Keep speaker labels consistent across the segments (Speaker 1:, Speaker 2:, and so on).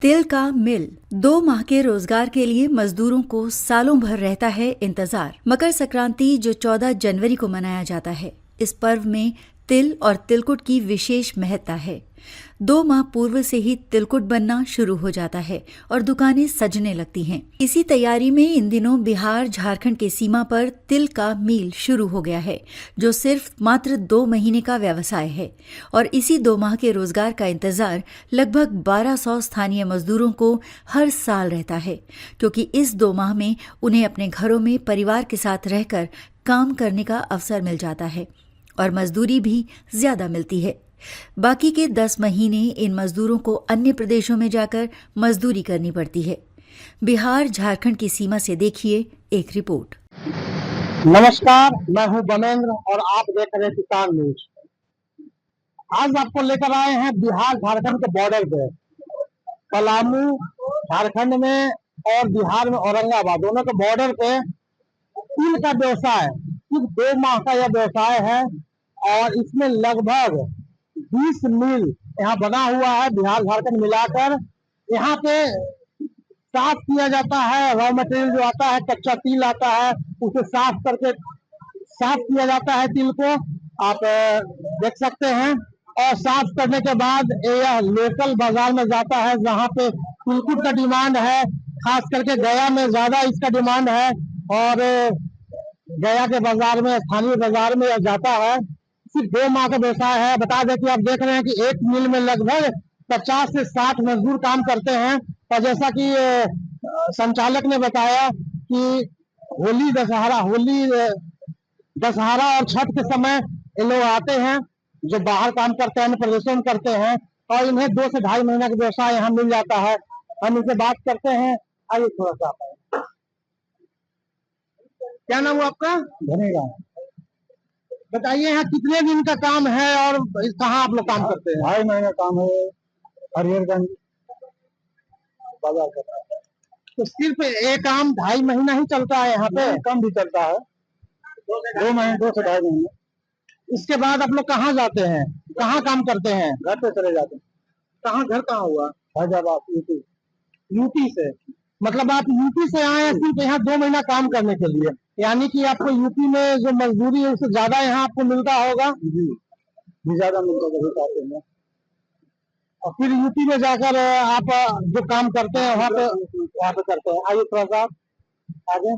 Speaker 1: तिल का मिल 2 माह के रोजगार के लिए मजदूरों को सालों भर रहता है इंतजार। मकर संक्रांति जो 14 जनवरी को मनाया जाता है, इस पर्व में तिल और तिलकुट की विशेष महत्ता है। 2 माह पूर्व से ही तिलकुट बनना शुरू हो जाता है और दुकानें सजने लगती हैं। इसी तैयारी में इन दिनों बिहार झारखंड के सीमा पर तिल का मील शुरू हो गया है, जो सिर्फ मात्र 2 महीने का व्यवसाय है और इसी 2 माह के रोजगार का इंतजार लगभग 1200 स्थानीय मजदूरों को हर साल रहता है, क्योंकि इस 2 माह में उन्हें अपने घरों में परिवार के साथ रहकर काम करने का अवसर मिल जाता है और मजदूरी भी ज्यादा मिलती है। बाकी के 10 महीने इन मजदूरों को अन्य प्रदेशों में जाकर मजदूरी करनी पड़ती है। बिहार झारखंड की सीमा से देखिए एक रिपोर्ट।
Speaker 2: नमस्कार, मैं हूं बमेंद्र और आप देख रहे हैं किसान न्यूज। आज आपको लेकर आए हैं बिहार झारखंड के बॉर्डर पे, पलामू झारखंड में और बिहार में औरंगाबाद, दोनों के बॉर्डर पे तिल का व्यवसाय सिर्फ 2 माह का यह व्यवसाय है और इसमें लगभग 20 मिल यहाँ बना हुआ है, बिहार झारखंड मिलाकर। यहाँ पे साफ किया जाता है, रॉ मटेरियल जो आता है, कच्चा तिल आता है, उसे साफ करके साफ किया जाता है तिल को, आप देख सकते हैं। और साफ करने के बाद यह लोकल बाजार में जाता है, जहाँ पे तिलकुट का डिमांड है, खास करके गया में ज्यादा इसका डिमांड है और गया के बाजार में, स्थानीय बाजार में यह जाता है। सिर्फ 2 माह का व्यवसाय है। बता दें कि आप देख रहे हैं कि एक मिल में लगभग 50 से 60 मजदूर काम करते हैं और जैसा कि संचालक ने बताया कि दशहरा और छठ के समय ये लोग आते हैं जो बाहर काम करते हैं, प्रदेशों में करते हैं और इन्हें 2 से 2.5 महीना का व्यवसाय यहाँ मिल जाता है। हम इनसे बात करते हैं। आइए थोड़ा सा, क्या नाम हुआ आपका? धनेगा। बताइए यहाँ कितने दिन का काम है और कहाँ आप लोग काम करते हैं? 2.5 महीना काम है, हरिहरगंज बाजार करता है। तो सिर्फ ये काम 2.5 महीना ही चलता है यहाँ पे? कम भी चलता है, 2 से 2.5 महीने। इसके बाद आप लोग कहाँ जाते हैं, कहाँ काम करते हैं? घर पे चले जाते हैं। कहाँ, घर कहाँ हुआ? हैदराबाद, यूपी। यूपी से मतलब आप यूपी से आए हैं सिर्फ यहाँ 2 महीना काम करने के लिए? यानी कि आपको यूपी में जो मजदूरी है उससे ज्यादा यहाँ आपको मिलता होगा? जी, ज्यादा मिलता है। और फिर यूपी में जाकर आप जो काम करते हैं वहाँ पे करते हैं। आइए थोड़ा सा आगे।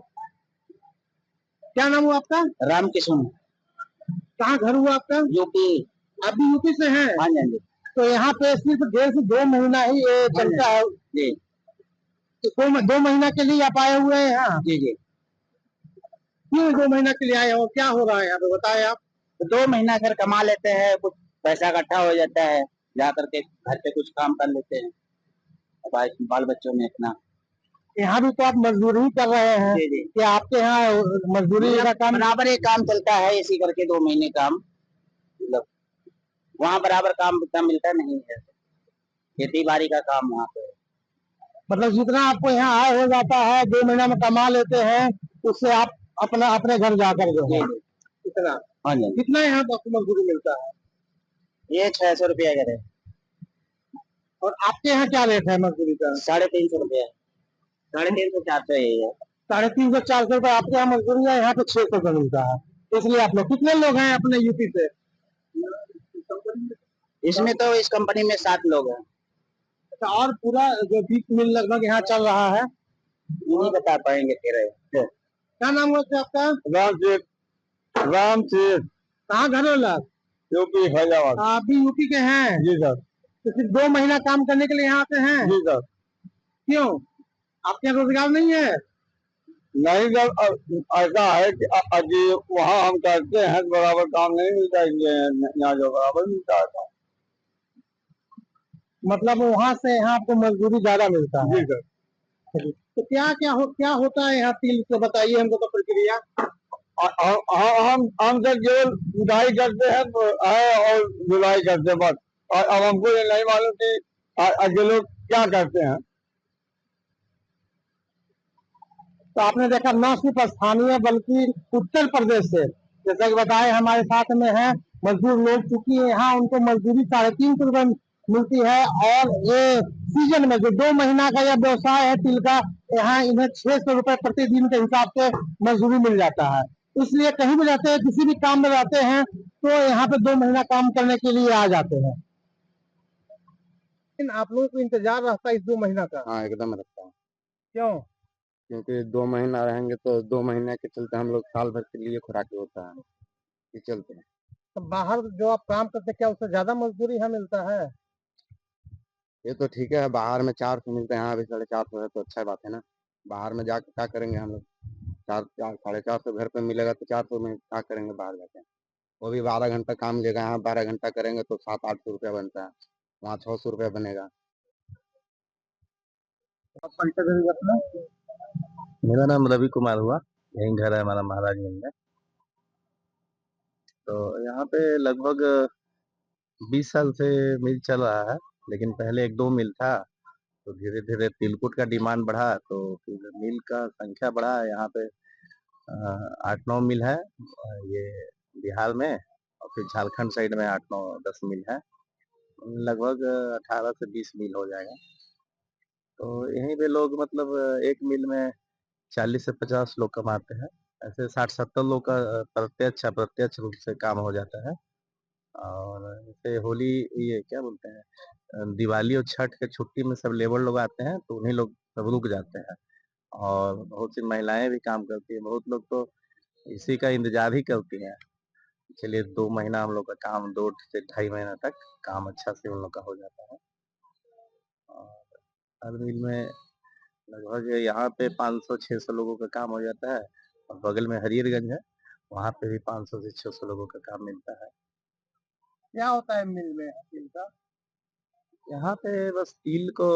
Speaker 2: क्या नाम हुआ आपका? राम किशन। कहाँ घर हुआ आपका? यूपी। आप भी यूपी से हैं? हाँ जी। तो यहाँ पे सिर्फ 1.5 से 2 महीना ही ये चलता है जी। तो 2 महीना के लिए आप आए हुए हैं यहाँ? जी जी। क्यों 2 महीना के लिए आए हो, क्या हो रहा है यहाँ पे, बताए आप? 2 महीना घर कमा लेते हैं, कुछ पैसा इकट्ठा हो जाता है, जा करके घर पे कुछ काम कर लेते हैं, बाल बच्चों में इतना। यहाँ भी तो आप मजदूरी कर रहे हैं? जी जी। क्या आपके यहाँ मजदूरी का काम बराबर एक काम चलता है, इसी करके 2 महीने काम, मतलब वहाँ बराबर काम उतना मिलता नहीं है, खेती बाड़ी का काम वहाँ पे। मतलब जितना आपको यहाँ आय हो जाता है 2 महीना में कमा लेते हैं, उससे आप अपने घर जाकर जो है कितना? हाँ जी। कितना यहाँ आपको मजदूरी मिलता है? ये 600 रुपया का रेट। और आपके यहाँ क्या रेट है मजदूरी का? 350 रुपया। 350 400 यही है। 350 400 रुपया आपके यहाँ मजदूरी है, यहाँ पे 600 का मिलता है। इसलिए आप लोग कितने लोग हैं अपने यूपी से? इसमें तो इस कंपनी में 7 लोग हैं। और पूरा जो 20 मिल लगभग यहाँ चल रहा है, नहीं बता पाएंगे तेरे। क्या नाम हुआ आपका? राम जी। कहाँ घर वाला? यूपी फैजाबाद। आप भी यूपी के हैं? जी सर। तो सिर्फ 2 महीना काम करने के लिए यहाँ आते हैं? जी सर। क्यों, आपके यहाँ रोजगार नहीं है? नहीं सर, ऐसा है कि अभी वहाँ हम करते हैं बराबर काम नहीं मिलता है, यहाँ जो बराबर मिलता है। मतलब वहाँ से यहाँ आपको मजदूरी ज्यादा मिलता है? जी सर। तो क्या होता है यहाँ तिल से, बताइए हमको तो प्रक्रिया। हम सर केवल जुताई करते हैं और धुलाई करते हैं बस। और अब हमको ये नहीं मालूम कि आगे लोग क्या करते हैं। तो आपने देखा न सिर्फ स्थानीय बल्कि उत्तर प्रदेश से, जैसा कि बताए हमारे साथ में है मजदूर लोग, चूंकि यहाँ उनको मजदूरी 350 रुपए मिलती है। और ये सीजन में जो 2 महीना का यह व्यवसाय है तिल का, यहाँ इन्हें 600 रुपए प्रतिदिन के हिसाब से मजदूरी मिल जाता है। इसलिए कहीं भी रहते हैं, किसी भी काम में रहते हैं, तो यहाँ पे 2 महीना काम करने के लिए आ जाते हैं। लेकिन आप लोगों को इंतजार रहता है इस 2 महीना का?
Speaker 3: हाँ एकदम रखता हूँ,
Speaker 2: क्यों?
Speaker 3: क्योंकि 2 महीना रहेंगे तो 2 महीने के चलते हम लोग साल भर के लिए खुराकी होता है, ये चलते हैं।
Speaker 2: तो बाहर जो आप काम करते हैं, क्या उससे ज्यादा मजदूरी यहाँ मिलता है?
Speaker 3: ये तो ठीक है, बाहर में 400 मिलते हैं, यहाँ भी 450 है, तो अच्छा बात है ना। बाहर में जाके क्या करेंगे हम लोग, 400-450 घर पे मिलेगा तो 400 में क्या करेंगे बाहर जाके। वो भी 12 घंटा काम मिलेगा, यहाँ 12 घंटा करेंगे तो 700-800 रुपया बनता है, वहाँ 600 रुपया बनेगा।
Speaker 4: मेरा नाम रवि कुमार हुआ, यहीं घर है हमारा महाराजगंज में। तो यहाँ पे लगभग 20 साल से मिल चल रहा है, लेकिन पहले 1-2 मिल था, तो धीरे धीरे तिलकुट का डिमांड बढ़ा, तो फिर मिल का संख्या बढ़ा। यहाँ पे 8-9 मिल है ये बिहार में, और फिर झारखंड साइड में 8-9-10 मिल है, लगभग 18 से 20 मिल हो जाएगा। तो यहीं पे लोग मतलब एक मिल में 40 से 50 लोग कमाते हैं, ऐसे 60-70 लोग का अप्रत्यक्ष रूप से काम हो जाता है। और जैसे होली, ये क्या बोलते हैं, दिवाली और छठ के छुट्टी में सब लेबर लोग आते हैं, तो उन्हीं लोग सब रुक जाते हैं। और बहुत सी महिलाएं भी काम करती हैं, बहुत लोग तो इसी का इंतजार ही करती हैं। चलिए 2 महीना हम लोग का काम, 2 से 2.5 महीना तक काम अच्छा से उन लोग का हो जाता है। और हर मिल में लगभग यहाँ पे 500-600 लोगों का काम हो जाता है, और बगल में हरियरगंज है, वहाँ पे भी 500 से 600 लोगों का काम मिलता है।
Speaker 2: क्या होता है मिल में तिल का?
Speaker 4: यहाँ पे बस तिल को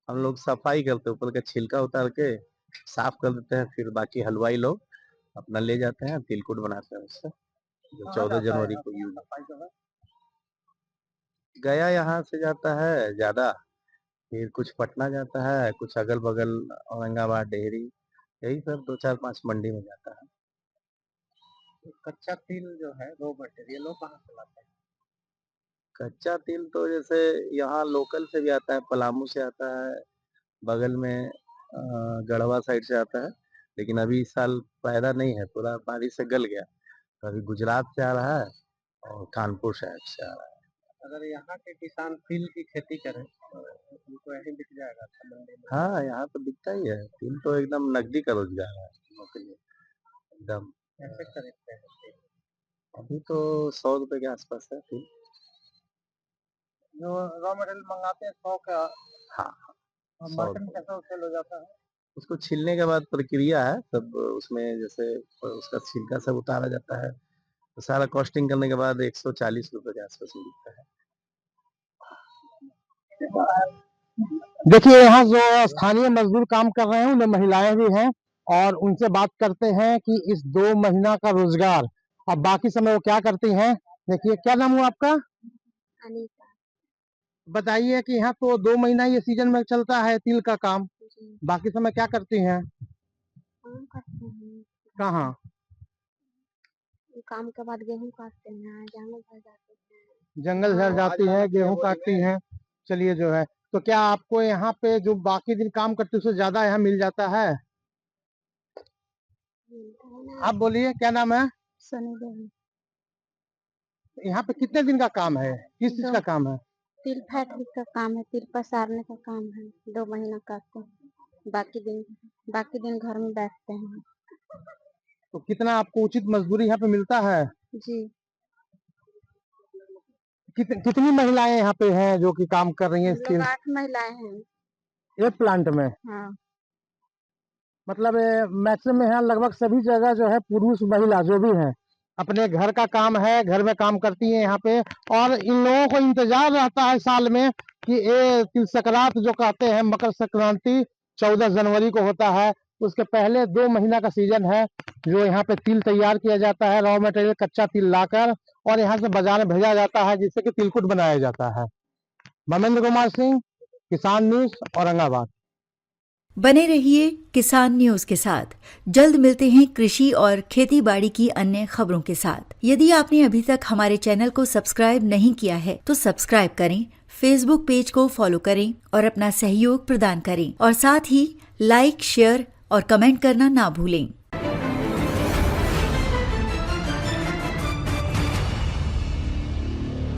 Speaker 4: हम लोग सफाई करते हैं, ऊपर का छिलका उतार के साफ कर देते हैं, फिर बाकी हलवाई लोग अपना ले जाते हैं, तिलकुट बनाते हैं उससे, जो 14 जनवरी को यूज गया यहाँ से जाता है ज्यादा, फिर कुछ पटना जाता है, कुछ अगल बगल औरंगाबाद, डेहरी, यही सब 2-4-5 मंडी में जाता है।
Speaker 2: कच्चा तिल जो है, रॉ मटेरियल, वो कहाँ से लाते हैं?
Speaker 4: कच्चा तिल तो जैसे यहाँ लोकल से भी आता है, पलामू से आता है, बगल में गढ़वा साइड से आता है, लेकिन अभी इस साल पैदा नहीं है, पूरा बारिश से गल गया, तो अभी गुजरात से आ रहा है और कानपुर शहर से आ रहा है।
Speaker 2: अगर यहाँ के किसान तिल की खेती करें तो उनको यहीं बिक जाएगा अच्छा मंडी में?
Speaker 4: हाँ, यहाँ तो बिकता ही है, तिल तो एकदम नकदी का रोजगार है लोगों के लिए, एकदम।
Speaker 2: कैसे खरीदते हैं तिल?
Speaker 4: अभी तो 100 रुपए के आसपास है तिल।
Speaker 2: जो रॉ मटेरियल मंगाते हैं 100 का,
Speaker 4: हाँ,
Speaker 2: और
Speaker 4: 100
Speaker 2: मार्केट में
Speaker 4: रुपए।
Speaker 2: कैसे सेल हो जाता है?
Speaker 4: उसको छीलने के बाद प्रक्रिया है सब, उसमें जैसे उसका छिलका सब उतारा जाता है, तो सारा कॉस्टिंग करने के बाद 140 रुपए के आसपास मिलता है।
Speaker 2: देखिए, यहाँ जो स्थानीय मजदूर काम कर रहे हैं उनमें महिलाएं भी हैं, और उनसे बात करते हैं कि इस 2 महीना का रोजगार और बाकी समय वो क्या करती हैं। देखिए, क्या नाम हुआ आपका?
Speaker 5: अनीता
Speaker 2: बताइए कि यहाँ तो 2 महीना ये सीजन में चलता है तिल का काम,
Speaker 5: जी,
Speaker 2: बाकी समय क्या करती हैं?
Speaker 5: काम करते हैं।
Speaker 2: कहाँ?
Speaker 5: काम के बाद गेहूं काटते हैं, जंगल भर जाते हैं।
Speaker 2: जंगल झड़ जाती है, गेहूं काटती हैं। चलिए जो है, तो क्या आपको यहाँ पे जो बाकी दिन काम करते हैं उससे ज्यादा यहाँ मिल जाता है?
Speaker 5: मिलता है ना।
Speaker 2: आप बोलिए, क्या नाम है?
Speaker 5: सनी देवी।
Speaker 2: यहाँ पे कितने दिन का काम है, किस चीज का काम है?
Speaker 5: तिल फैक्ट्री का काम है, तिल पसारने का काम है। 2 महीना काटते हैं, बाकी दिन घर में बैठते हैं।
Speaker 2: तो कितना आपको उचित मजदूरी यहाँ पे मिलता है?
Speaker 5: जी,
Speaker 2: कितनी महिलाएं यहाँ पे हैं जो कि काम कर रही हैं
Speaker 5: हम
Speaker 2: इसके
Speaker 5: लोग 8 महिलाएं हैं।
Speaker 2: एक प्लांट में?
Speaker 5: हाँ,
Speaker 2: मतलब मैक्सिमम यहाँ लगभग सभी जगह जो है पुरुष महिला जो भी हैं अपने घर का काम है, घर में काम करती हैं यहाँ पे। और इन लोगों को इंतजार रहता है साल में कि ये तिल संक्रांत जो कहते हैं, मकर संक्रांति 14 जनवरी को होता है, उसके पहले 2 महीना का सीजन है जो यहाँ पे तिल तैयार किया जाता है, रॉ मटेरियल कच्चा तिल लाकर, और यहाँ से बाजार में भेजा जाता है जिससे कि तिलकुट बनाया जाता है। ममेंद्र कुमार सिंह, किसान न्यूज, औरंगाबाद।
Speaker 1: बने रहिए किसान न्यूज के साथ। जल्द मिलते हैं कृषि और खेती बाड़ी की अन्य खबरों के साथ। यदि आपने अभी तक हमारे चैनल को सब्सक्राइब नहीं किया है तो सब्सक्राइब करें, फेसबुक पेज को फॉलो करें और अपना सहयोग प्रदान करें और साथ ही लाइक, शेयर और कमेंट करना ना भूलें।